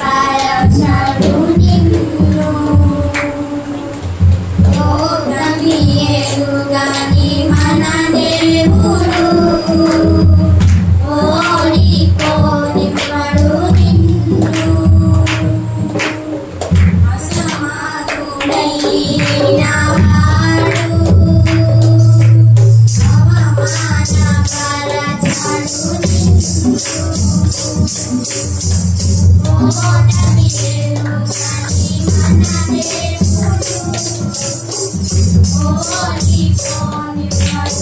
పరచడు నిన్ను లోకమి ఎరుగని మన దేవుడు ఓడిపోని పడు నిన్ను అసమానుడైన వాడు అవమానపరచడు నిన్ను ఓటమి ఎరుగని మన దేవుడు ఓడిపోని పడు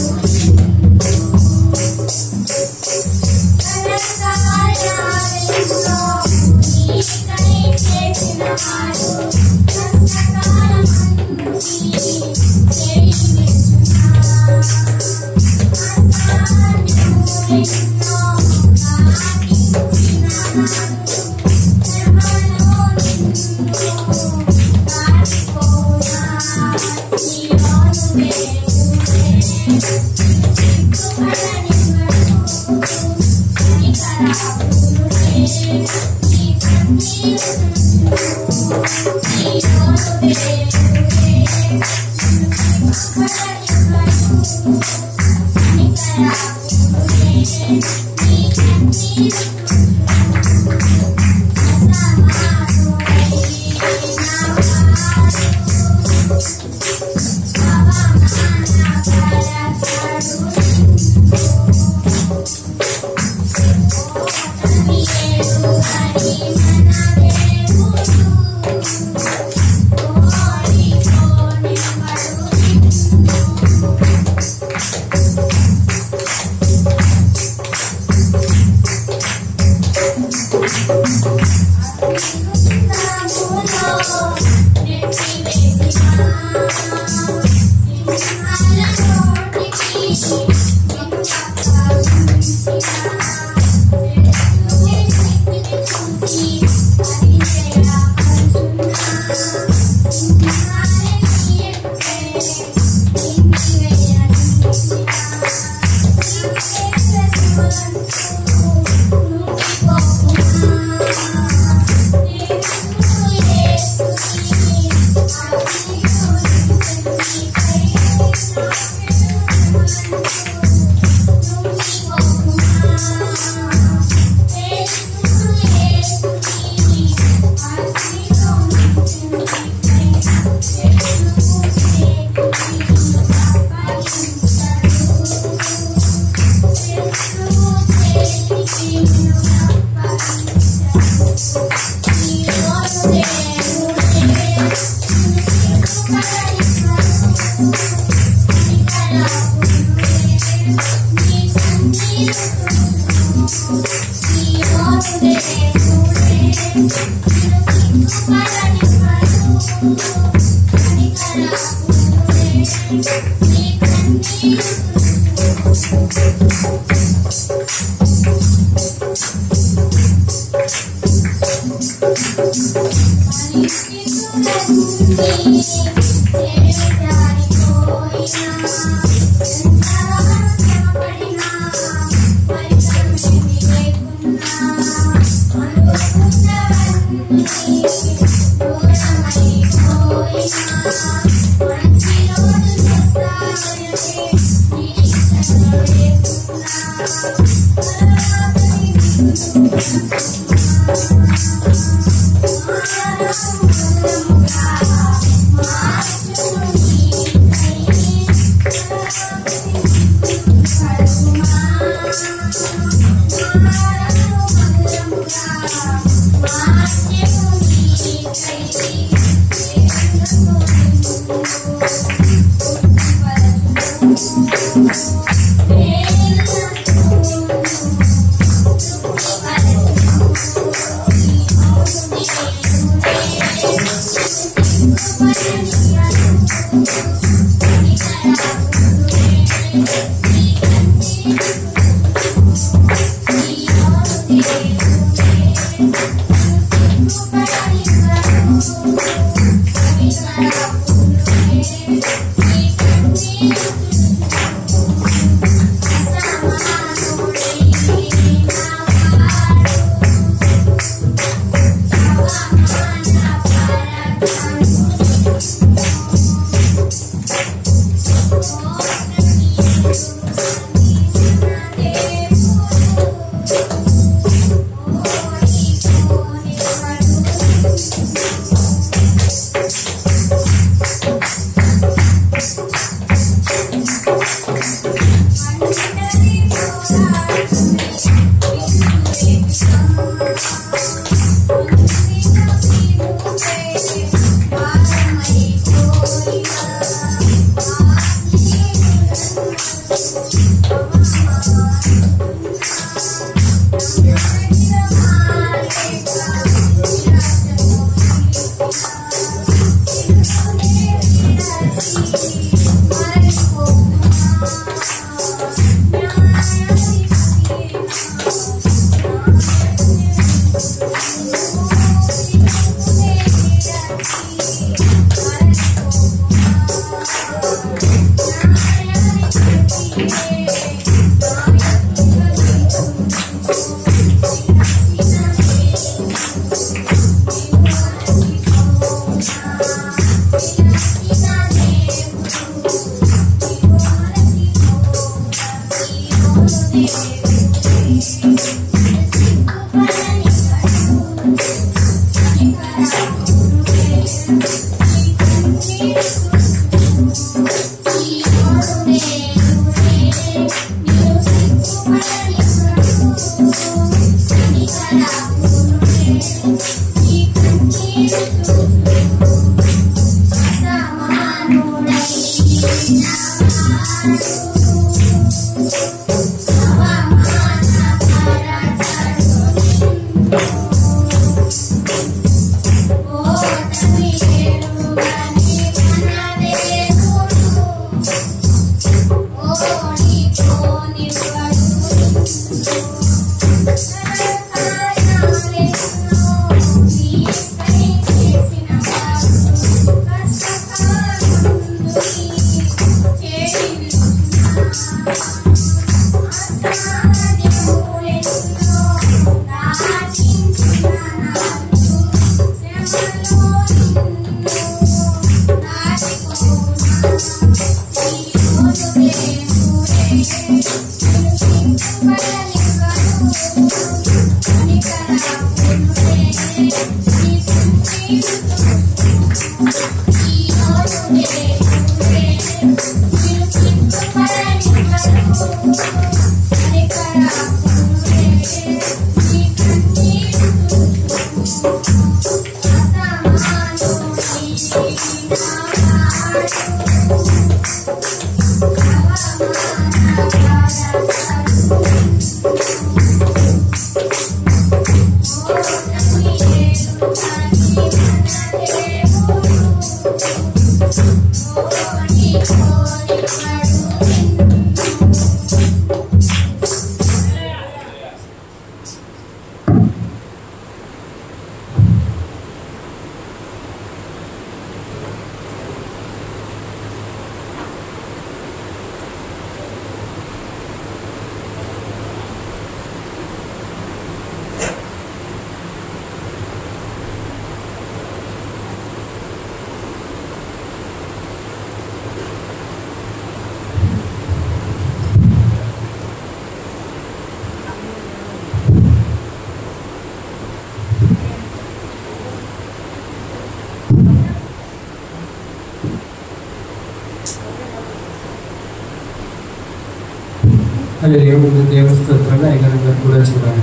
హల్లెలూయా. ముందు దేవుని స్తోత్రాలు ఐగనంగా కూడా చూడాలి.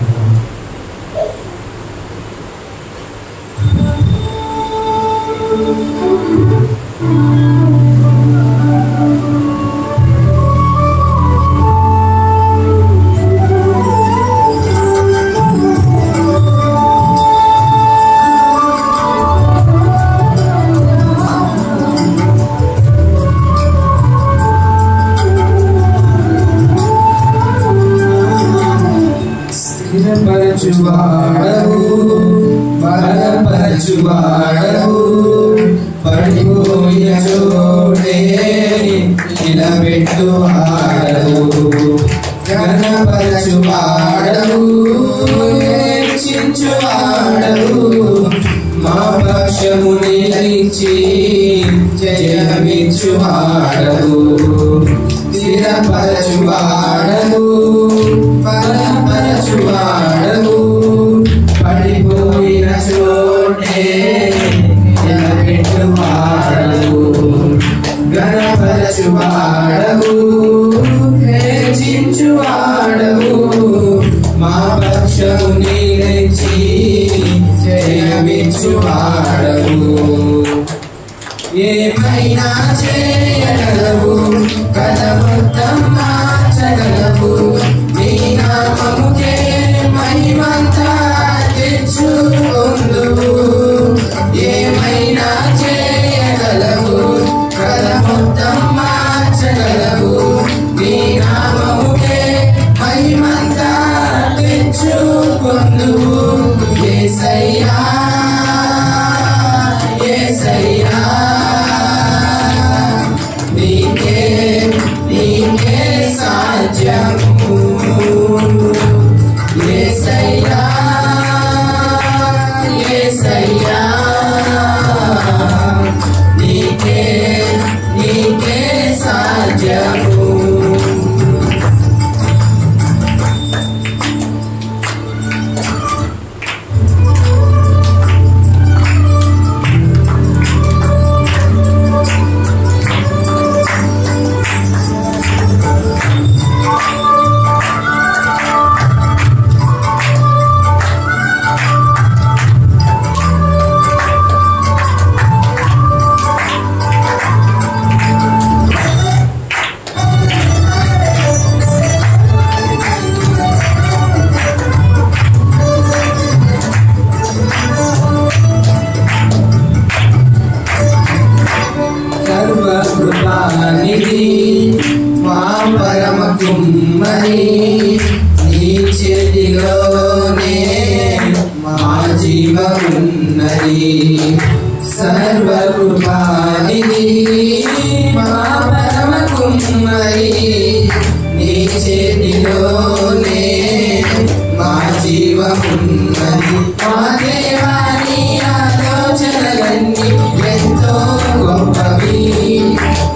స్థిరపరచువాడవు, బలపరచువాడవు, పడిపోయిన చోటే నిలబెట్టువాడవు, ఘనపరచువాడవు, హెచ్చించువాడవు, మా పక్షము నిలిచి జయమిచ్చువాడవు, స్థిరపరచువాడవు, బలపరచువాడవు, పడిపోయిన చోటే నిలబెట్టువాడవు, ఘనపరచువాడవు, హెచ్చించువాడవు, మా పక్షము నిలిచి జయమిచ్చువాడవు. ఏమైనా చేయగలవు, కథ మొత్తం మార్చగలవు, నీ నామముకే మహిమంతా తెచ్చుకొందువు. ఏమైనా చేయగలవు, కథ మొత్తం మార్చగలవు, నీ నామముకే మహిమంతా తెచ్చుకొందువు. యేసయ్యా యేసయ్యా నీకే నీకే సాధ్యము. యేసయ్యా యేసయ్యా నీకే నీకే సాధ్యము. సర్వకృపానిధి మా పరమ కుమ్మరి నీ చేతిలోనే మా జీవమున్నది మా దేవా నీ ఆలోచనలన్నీ ఎంతో గొప్పవి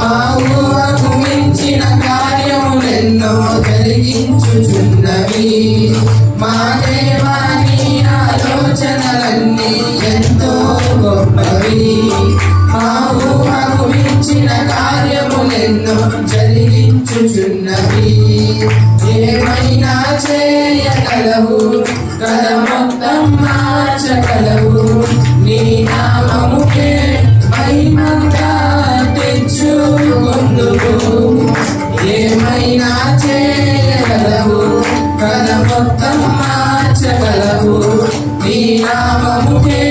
మా ఊహకు మించిన కార్యములెన్నో జరిగించుచున్నవి మా దేవా నీ ఆలోచనలన్నీ ఎంతో గొప్పవి మా ఊహకు మించిన కార్యములెన్నో జరిగించుచున్నవి ఏమైనా చేయగలవు కథ మొత్తం మార్చగలవు నీ నామముకే మహిమంతా తెచ్చుకొందువు ఏమైనా చేయగలవు కథ మొత్తం మార్చగలవు నీ నామముకే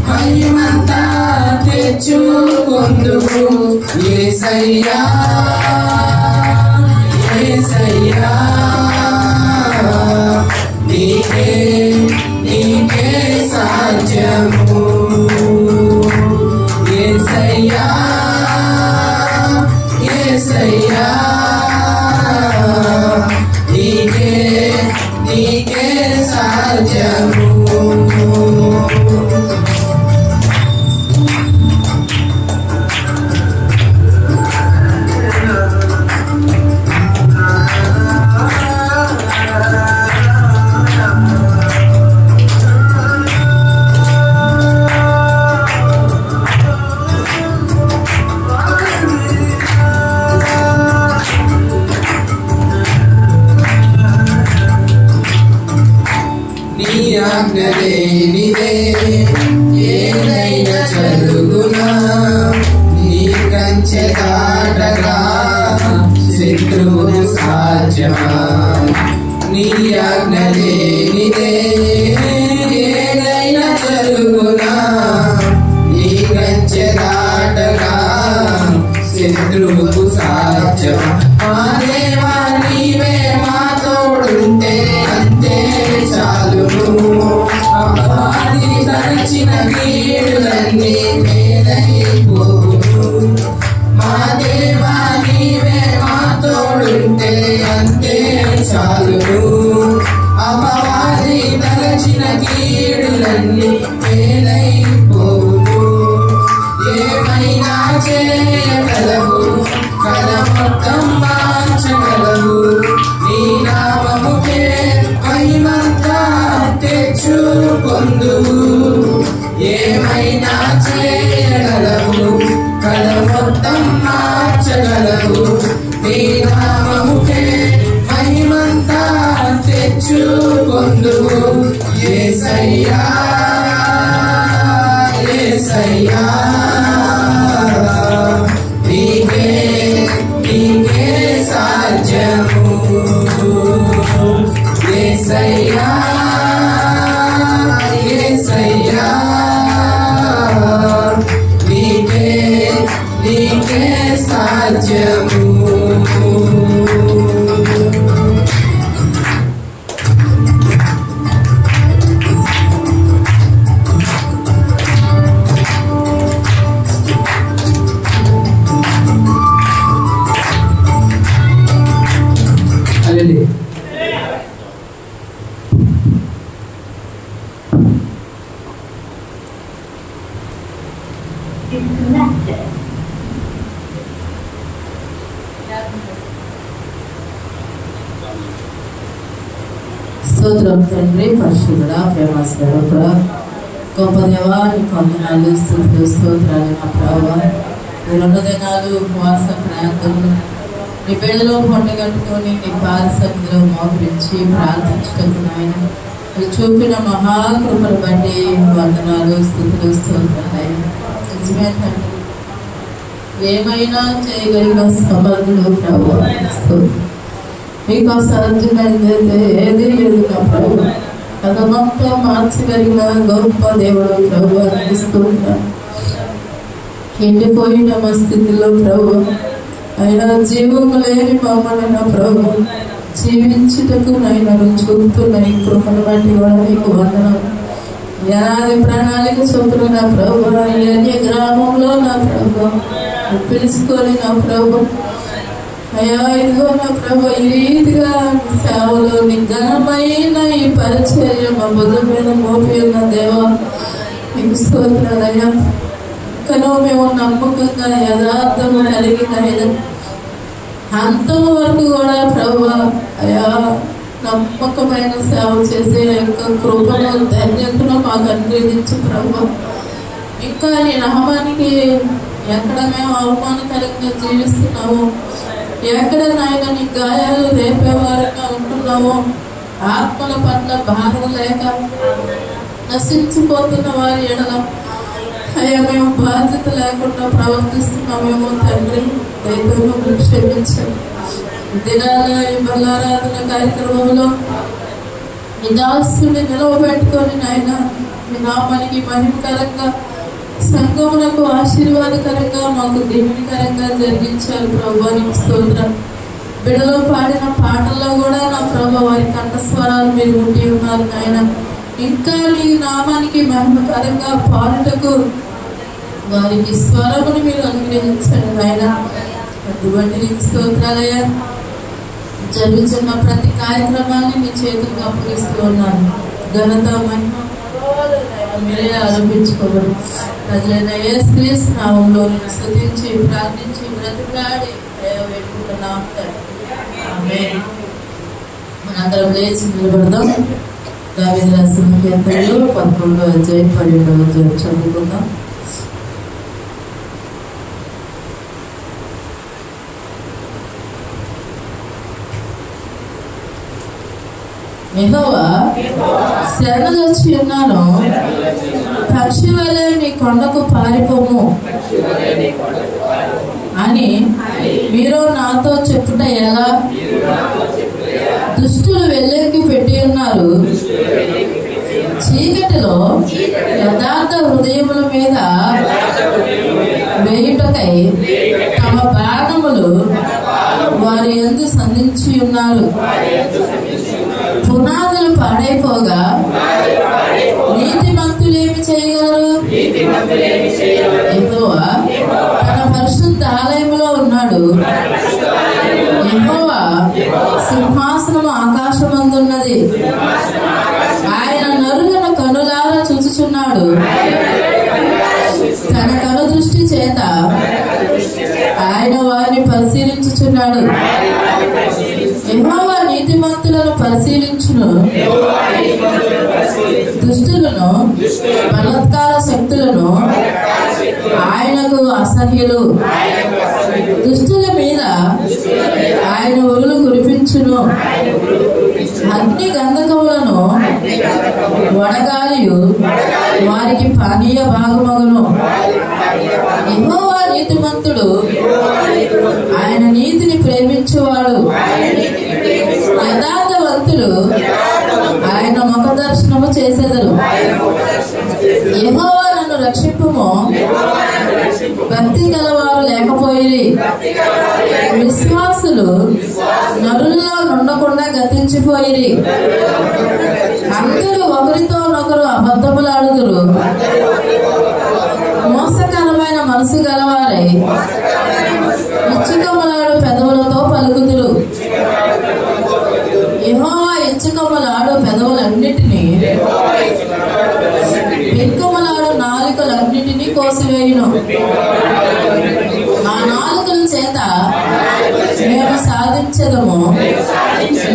మహిమంతా తెచ్చుకొందువు యేసయ్యా యేసయ్యా నీకే నీకే సాధ్యము యేసయ్యా యేసయ్యా నీకే నీకే సాధ్యము ఆజ్ఞలేనిదే ఏదైనా జరుగునా నీ కంచె దాటగా శత్రువును సాధ్యమా నీ ఆజ్ఞలేనిదే ఏదైనా జరుగునా నీ కంచె దాటగా శత్రువుకు సాధ్యమా మా దేవా నీవే మా తోడుంటే అంతే చాలును అపవాది తలచిన కీడులన్నీ మేలైపోవును మా దేవా నీవే మా తోడుంటే అంతే చాలును అపవాది తలచిన కీడులన్నీ మేలైపోవును ఏమైనా చేయగలవు కథ మొత్తం మార్చగలవు నీ నామముకే మహిమంతా తెచ్చుకొందువు ఏమైనా చేయగలవు కథ మొత్తం మార్చగలవు నీ నామముకే మహిమంతా తెచ్చుకొందువు యేసయ్యా యేసయ్యా నీకే నీకే సాధ్యము యేసయ్యా యేసయ్యా నీకే నీకే సాధ్యము స్తోత్రం తండ్రి పరిశుద్ధుడా ప్రేమస్వరూపుడా గొప్ప దేవా నీకు వందనాలు స్తుతులు స్తోత్రాలు నా ప్రభువా ఈ 2 దినాలు ఉపవాస ప్రార్థనలు నీ బిడ్డలో పండుగట్టుకొని నీ పాద సన్నిధిలో మోకరించి ప్రార్థించటకు నాయన మీరు చూపిన మహాకృపను బట్టి వందనాలు స్తుతులు స్తోత్రాలు నిజమే తండ్రి ఏమైనా చేయగలిగిన సమర్థులు ప్రభువా మీకు అసాధ్యమైనదైతే ఏది లేదు నా ప్రభు అదంతా మార్చగలిగిన గొప్ప దేవుడు ప్రభు అందిస్తున్నా ఎండిపోయిన మా స్థితిలో ప్రభు అయినా జీవము లేని మమ్మల్ని నా ప్రభు జీవించుటకు నైనా చూపుతున్న ఈ కృపను బట్టి కూడా మీకు వందనాలు యాది ప్రణాళిక చొప్పున నా ప్రభు ఈ అన్య గ్రామంలో నా ప్రభు పిలుచుకొని నా ప్రభు అయ్యా ఇదిగో నా ప్రభు ఈ రీతిగా సేవలో నీ ఘనమైన ఈ పరిచర్య మా బుద్ధ మీద మోపి ఉన్న దేవా నీకు స్తోత్రాలయ్యా. కనో మేము నమ్మకంగా యథార్థము కలిగిన అంతం వరకు కూడా ప్రభు అయ్యా నమ్మకమైన సేవ చేసే యొక్క కృపను ధన్యతను మాకు అనుగ్రహించు ప్రభు. ఇంకా నీ నామానికి ఎక్కడ మేము అవమానకరంగా జీవిస్తున్నాము, ఎక్కడ నాయన నీ గాయాలు రేపేవారుగా ఉంటున్నామో, ఆత్మల పట్ల భారం లేక నశించిపోతున్న వారి ఎడల అయ్యా మేము బాధ్యత లేకుండా ప్రవర్తిస్తున్నామేమో తండ్రి, దైవము క్షమించండి. దినాల ఈ బలారాధన కార్యక్రమంలో మీ దాసుని నిలవబెట్టుకొని నాయన మీ నామానికి మహిమకరంగా సంఘములకు ఆశీర్వాదకరంగా మాకు దీవెనకరంగా జరిగించారు ప్రభు. నీకు స్తోత్రం. బిడలో పాడిన పాటల్లో కూడా నా ప్రభు వారి కంఠస్వరాలు మీరు ఉండి ఉన్నారు నాయన. ఇంకా నీ నామానికి మహిమకరంగా పాడుటకు వారికి స్వరమును మీరు అనుగ్రహించండి నాయన. అటువంటి నీకు స్తోత్రాలయ్యా. జరుగుతున్న ప్రతి కార్యక్రమాన్ని మీ చేతులకు అప్పగిస్తూ ఉన్నాను. ఘనత మహిమ మీరే ఆరోపించుకోవాలి. ప్రజలైన యేసు నామములో స్తుతించి ప్రార్థించి బ్రతిమలాడి వేడుకుంటున్నాం. ఆమేన్. మనందరం లేచి నిలబడదాం. దావీదు రాసిన కీర్తనలు 11వ అధ్యాయం 12వ అధ్యాయం చదువుకుందాం. యెహోవా శరణులొచ్చి ఉన్నాను, పక్షి వలె నీ కొండకు పారిపోము అని మీరు నాతో చెప్పుట ఎలా? దుష్టులు వెల్లెక్కి పెట్టి ఉన్నారు, చీకటిలో యథార్థ హృదయముల మీద వేయుటకై తమ బాణములు వారి యందు సంధించి ఉన్నారు. పునాదులు పాడైపోగా నీతిమంతులేమి చేయగలరు? యెహోవా తన పరిశుద్ధ ఆలయములో ఉన్నాడు. యెహోవా సింహాసనము ఆకాశమందున్నది. ఆయన నరులను కనులారా చూచుచున్నాడు. తన కను దృష్టి చేత ఆయన వారిని పరిశీలించుచున్నాడు. యెహోవా నీతిమంతులను పరిశీలించును, దుష్టులను బలత్కార శక్తులను ఆయనకు అసహ్యులు. దుష్టుల మీద ఆయన ఉరులు కురిపించును, అగ్ని గంధకములను వడగాలియు వారికి పానీయ భాగమగును. యెహోవా నీతిమంతుడు, ఆయన నీతిని ప్రేమించువాడు. యథార్థవంతులు ఆయన ముఖ దర్శనము చేసెదరు. యెహోవా నన్ను రక్షింపుము, భక్తి గలవారు లేకపోయిరి. విశ్వాసులు నరులలో నుండకుండా గతించిపోయిరి. అందరూ ఒకరితోనొకరు అబద్ధములాడుదురు. మోసకరమైన మనసు గలవారై ఇచ్చుకములాడు పెదవులతో పలుకుదురు. యెహోవా ఇచ్చుకములాడు పెదవులన్నిటినీ, పెక్కుమలాడు నాలుకలన్నిటినీ కోసివేయును. మా నాలుకల చేత మేము సాధించదము.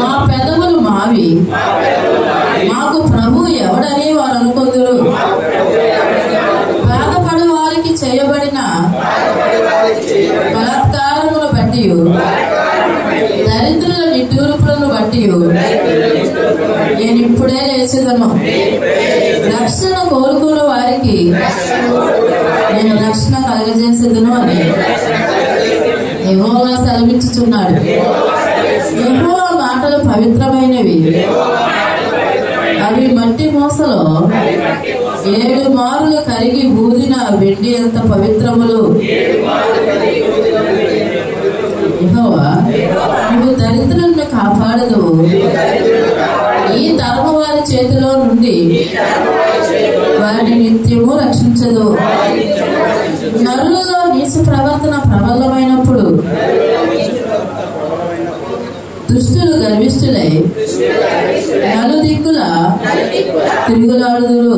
మా పెదవులు మావి, మాకు ప్రభు ఎవడని వారు అనుకుందురు. బాధపడు వారికి చేయబడిన బలాత్కారమును బట్టి, దరిద్రుల నిట్టూర్పులను బట్టి నేను ఇప్పుడే లేచెదను. రక్షణ కోరుకున్న వారికి నేను రక్షణ కలగజేసేదను అని యెహోవా సెలవిచ్చుచున్నాడు. యెహోవా మాటలు పవిత్రమైనవి, అవి మట్టి మూసలో 7 మారులు కరిగి ఊదిన వెండి అంత పవిత్రములు. యెహోవా నువ్వు దరిద్రులను కాపాడదు, ఈ తరము వారి చేతిలో నుండి వారిని నిత్యము రక్షించదు. నరులలో నీచ ప్రవర్తన ప్రబలమైనప్పుడు దుష్టులు గర్విష్ఠులై నలుదిక్కుల తిరుగులాడుదురు.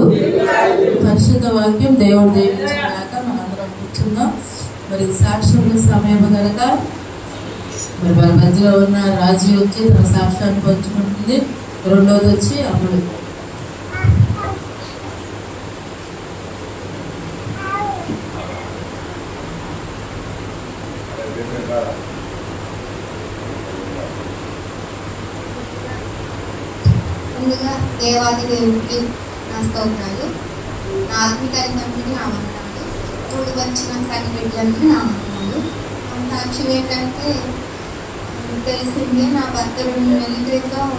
పరిశుద్ధ వాక్యం దేవుడు దీవించాక మనందరం కూర్చున్నాం. మరి సాక్ష్యముల సమయం కనుక మరి వారి మధ్యలో ఉన్న రాజీ వచ్చి తన సాక్ష్యాన్ని పంచుకుంటుంది. రెండోది వచ్చి అమ్ముడు. ముందుగా దేవాది దేవుడికి నా స్తోత్రాలు, నా ఆత్మీయతకి నా వందనాలు, కూడి వచ్చిన సరి బిడ్డలకి నా వందనాలు. సాక్ష్యం ఏంటంటే తెలిసింది, నా భర్త 2 నెలల క్రితం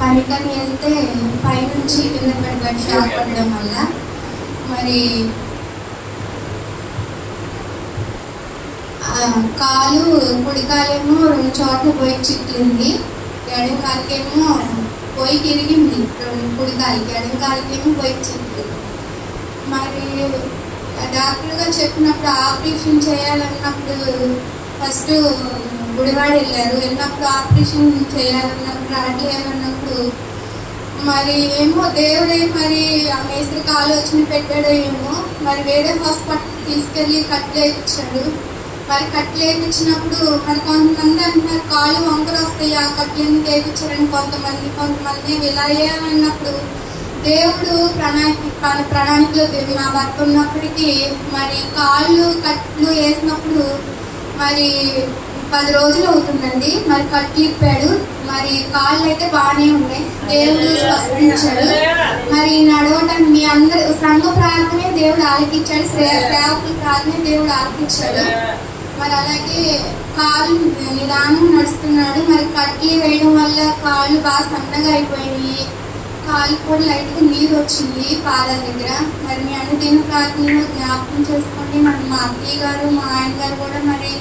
పనికని వెళ్తే పైనుంచి కింద పడిపోయి షాక్ పడడం వల్ల మరి కాలు కుడికాలేమో 2 చోట్ల పోయి చిట్లింది, ఎడం కాలికేమో పోయి తిరిగింది. కుడికాలికి ఎడం కాలికేమో పోయి చిట్లింది. మరి డాక్టర్గా చెప్పినప్పుడు ఆపరేషన్ చేయాలన్నప్పుడు ఫస్ట్ గుడివాడ వెళ్ళారు. వెళ్ళినప్పుడు ఆపరేషన్ చేయాలన్నప్పుడు రావట్లేదన్నప్పుడు మరి ఏమో దేవుడే మరి ఆ మేస్త్రి ఆలోచన పెట్టాడో ఏమో, మరి వేరే హాస్పిటల్ తీసుకెళ్ళి కట్లేపించాడు. మరి కట్లేపించినప్పుడు మరి కొంతమంది అంటున్నారు కాళ్ళు వంకర వస్తాయి ఆ కట్లను వేయించారని, కొంతమంది విలాయే అన్నప్పుడు దేవుడు ప్రణాళికలో నా భర్త ఉన్నప్పటికీ మరి కాళ్ళు కట్లు వేసినప్పుడు మరి 10 రోజులు అవుతుందండి. మరి కట్లు ఇప్పాడు. మరి కాళ్ళు అయితే బాగానే ఉన్నాయి. దేవుడు స్పష్టించాడు. మరి నడవటానికి మీ అందరు సంఘ ప్రార్థనే దేవుడు ఆలకించాడు, సేవకుల ప్రార్థనే దేవుడు ఆలకించాడు. మరి అలాగే కాళ్ళు నిదానం నడుస్తున్నాడు. మరి కట్లు వేయడం వల్ల కాళ్ళు బాగా సన్నగా అయిపోయినాయి. కాలు కూడా లైట్గా నీరు వచ్చింది పాదాల దగ్గర. మరి మీ అనుదిన ప్రార్థనలో జ్ఞాపకం చేసుకోండి. మరి మా అత్తయ్య గారు మా ఆయన గారు కూడా మరి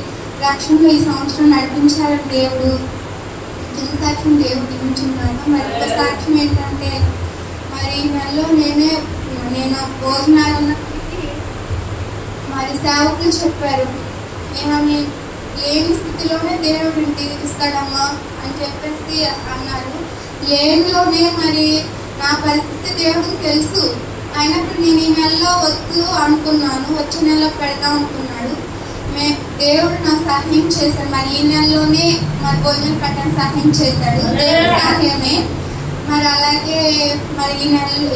రక్షణలో ఈ సంవత్సరం నడిపించాలని దేవుడు చిన్న సాక్ష్యం దేవుడు దీవించున్నాను. మరి ఒక సాక్ష్యం ఏంటంటే మరి ఈ నెలలో నేను భోజనాలు ఉన్నప్పటికీ మరి సేవకులు చెప్పారు, ఏమని లేని స్థితిలోనే దేవుడు తీరుస్తాడమ్మా అని చెప్పేసి అన్నారు. లేనిలోనే మరి నా పరిస్థితి దేవుడికి తెలుసు. అయినప్పుడు నేను ఈ నెలలో వద్దు అనుకున్నాను, వచ్చే నెలలో పెడతా అనుకున్నాడు. దేవుడు నాకు సహాయం చేశాడు. మరి ఈ నెలలోనే మరి భోజనం పెట్టడానికి సహాయం చేశాడు, దేవుడి సహాయమే. మరి అలాగే మరి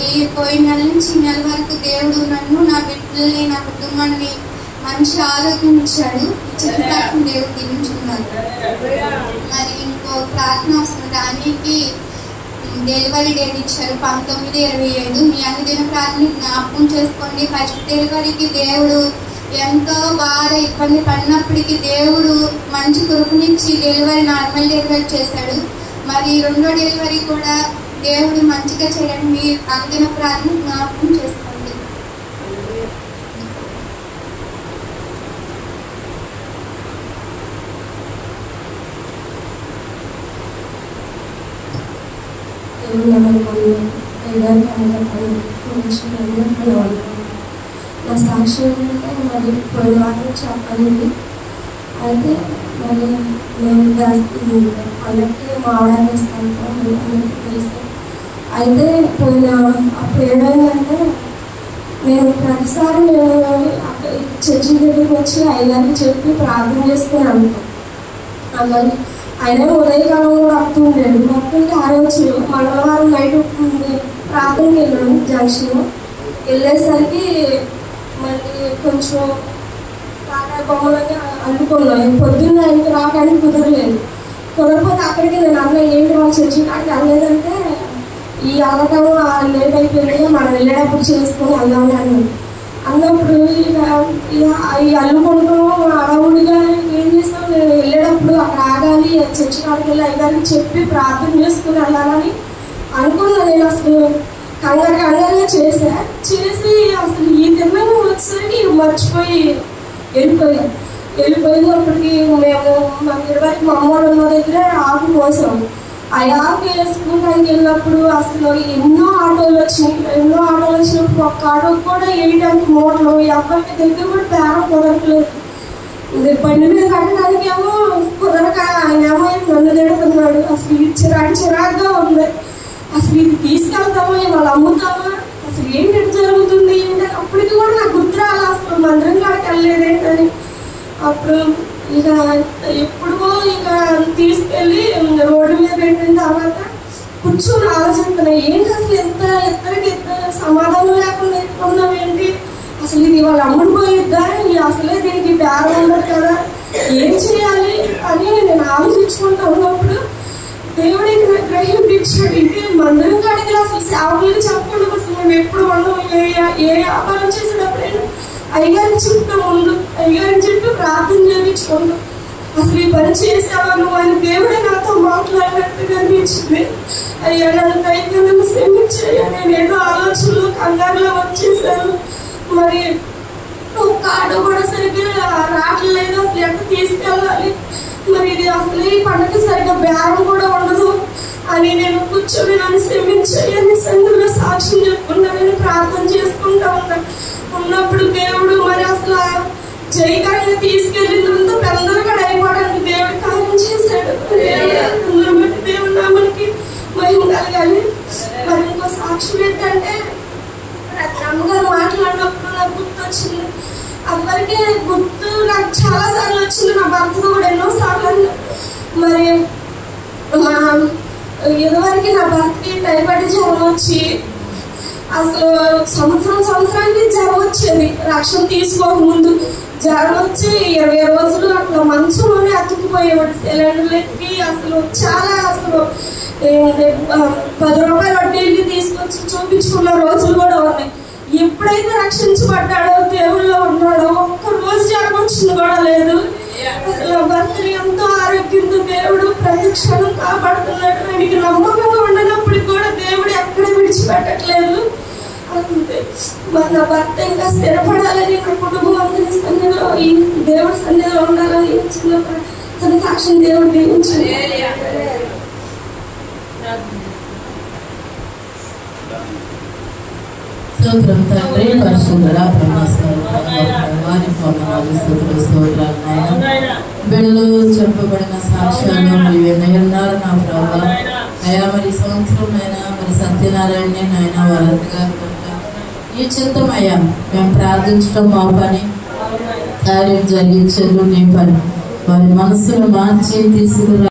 ఈ పోయిన నెల నుంచి ఈ నెల వరకు దేవుడు నన్ను, నా బిడ్డల్ని, నా కుటుంబాన్ని మంచి ఆరోగ్యం ఇచ్చాడు. చిన్నసారి దేవుడు దీవించుకున్నారు. మరి ఇంకో ప్రార్థన వస్తుంది, దానికి డెలివరీ డేట్ ఇచ్చారు 19/25. మీ అనుదిన ప్రార్థన జ్ఞాపకం చేసుకోండి. ఫస్ట్ డెలివరీకి దేవుడు ఎంతో బాగా ఇబ్బంది పడినప్పటికీ దేవుడు మంచి కృపనిచ్చి డెలివరీ నార్మల్ డెలివరీ చేశాడు. మరి 2వ డెలివరీ కూడా దేవుడు మంచిగా చేయడానికి మీ అనుదిన ప్రార్థన జ్ఞాపకం చేసుకోండి. నా సాక్ష్యం ఏంటంటే మరి పోయిన వారం చెప్పాలండి. అయితే మరి మేము వాళ్ళకి మావడానికి ఇస్తాను అందరికీ తెలుసు. అయితే అప్పుడు ఏమైందంటే నేను ప్రతిసారి చర్చి దగ్గరికి వచ్చి అయ్యారికి చెప్పి ప్రార్థన చేసుకుని అందుకని ఆయన ఉదయకాలం కూడా వస్తుండేది. మొత్తం ఆ రోజు మంగళవారం నైట్ ప్రార్థనకి వెళ్ళాను జంక్షన్. వెళ్ళేసరికి మళ్ళీ కొంచెం కాకా బొమ్మలన్నీ అందుకున్నాను. పొద్దున్న ఆయనకి రావడానికి కుదరపోతే అక్కడికి నేను అన్న ఏంటి వాళ్ళు చర్చి కాడికి వెళ్ళలేదంటే ఈ అల్లటం లేట్ అయిపోయింది, మనం వెళ్ళేటప్పుడు చేసుకొని వెళ్దామని అన్నప్పుడు ఈ అల్లుకుంటూ అడవుడిగా ఏం చేస్తాం, నేను వెళ్ళేటప్పుడు అక్కడ ఆగాలి, చర్చి కాడికి వెళ్ళి అయ్యారికి చెప్పి ప్రార్థన చేసుకుని వెళ్ళాలని అనుకున్నాను. నేను అసలు కంగారుగా చేసి అసలు ఈ తిన్నాను వచ్చేసరికి మర్చిపోయి వెళ్ళిపోయినప్పటికీ మేము 20 మా అమ్మ ఉన్న దగ్గర ఆకు పోసాము. ఆ యాభై స్కూల్ టైంకి వెళ్ళినప్పుడు అసలు ఎన్నో ఆటోలు వచ్చినప్పుడు ఒక్క ఆటో కూడా వేయడానికి మోడలు ఎవరికి దగ్గర కూడా బేరం కుదరట్లేదు. బండి మీద కట్టడానికి ఏమో కుదరక ఆయన ఏమో నన్ను తిడుతున్నాడు. అసలు ఇది చిరాగ్గా ఉంది. అసలు ఇది తీసుకెళ్తామా వాళ్ళు అమ్ముతామా అసలు ఏంటి జరుగుతుంది ఏంటని అప్పటికి కూడా నాకు గుర్తు రాలి అసలు మందిరం కాడికి వెళ్ళలేదేంటని. అప్పుడు ఇక ఎప్పుడో ఇక తీసుకెళ్ళి రోడ్డు మీద పెట్టిన తర్వాత కూర్చొని ఆలోచిస్తున్నా ఏంటి అసలు ఇద్దరికి సమాధానం లేకుండా ఎత్తుకున్నాం ఏంటి, అసలు ఇది వాళ్ళు అమ్ముడిపోయిద్దా, అసలే దీనికి బేరం ఉండదు కదా, ఏం చేయాలి అని నేను ఆలోచించుకుంటూ ఉన్నప్పుడు దేవుడికి నాకు గ్రహించాడు. ఇది మందిరం కాడికి అసలు సేవకులకి చెప్పకుండా అసలు మేము ఎప్పుడు ఉన్నాం ఏ వ్యాపారం చేసేటప్పుడు అయ్యగారిని చెప్తా ముందు అయ్యగారిని చెప్పి ప్రార్థన చేయించుకుంటాం. అసలు ఈ పని చేసేవాళ్ళు అని దేవుడే నాతో మాట్లాడినట్టుగా అనిపించింది. అయ్యా నన్ను దయగా నన్ను క్షమించయ్యా, నేను ఏదో ఆలోచనలు కంగారులో వచ్చేసాను. మరి ఒక్క ఆటో కూడా సరిగ్గా రావట్లేదు, అసలు ఎక్కడ తీసుకెళ్ళాలి, మరి ఇది అసలు ఈ పండుగ సరిగ్గా బేరం కూడా ఉండదు అని నేను కూర్చొని నన్ను క్షమించయ్యా నీ సన్నిధిలో సాక్ష్యం చెప్పుకుంటానని ప్రార్థన చేసుకుంటా ఉన్నప్పుడు దేవుడు మరి అసలు జయగారిని తీసుకెళ్ళినంత పెద్దగా అయిపోవడానికి దేవుడు కార్యం చేశాడు. బట్టి దేవుడు నామనికి మహిమ కలగాలి. మరి ఇంకో సాక్ష్యం ఏంటంటే అమ్మగారు మాట్లాడినప్పుడు నాకు గుర్తు వచ్చింది. అందరికీ గుర్తు నాకు చాలా సార్లు వచ్చింది, నా భర్తతో కూడా ఎన్నో సార్లు. మరి ఇదివరకు నా భర్తకి టైఫాయిడ్ జ్వరం వచ్చి అసలు సంవత్సరానికి జ్వరం వచ్చేది. రక్షణ తీసుకోకముందు జ్వరం వచ్చి 20 రోజులు అట్లా మంచంలోనే అతుక్కుపోయేవాడు. సిలిండర్లకి అసలు చాలా అసలు 10 రూపాయల వడ్డీకి తీసుకొచ్చి చూపించుకున్న రోజులు కూడా ఉన్నాయి. ఎప్పుడైతే రక్షించబడ్డాడో దేవుళ్ళో ఉన్నాడో ఒక్క రోజు జ్వరం వచ్చింది కూడా లేదు. అసలు భర్తని ఎంతో ఆరోగ్యంతో దేవుడు ప్రతి క్షణం కాపాడుతున్నాడు. ఆయనకి నమ్మకంగా ఉండనప్పటికి కూడా దేవుడు ఎక్కడ విడిచిపెట్టట్లేదు. అంతే మరి నా భర్త ఇంకా స్థిరపడాలని, నా కుటుంబం అందరి సన్నిధిలో ఈ దేవుడి సన్నిధిలో ఉండాలని చిన్న సాక్ష్యం దేవుడు దీవించాడు. స్తోత్రం తండ్రి, పరిశుద్ధుడా, వారి స్తోత్రాలు నాయన. బిడ్డలు చెప్పబడిన సాక్ష్యాలు మీరు ఉన్నారు నా ప్రభా. అయ్యా మరి సంవత్సరం అయినా మరి సత్యనారాయణ నాయన వారంతగా ఈ చిత్తమయ్యా మేము ప్రార్థించడం మా పని, కార్యం జరిగించడం నీ పని. వారి మనసును మార్చి తీసుకురా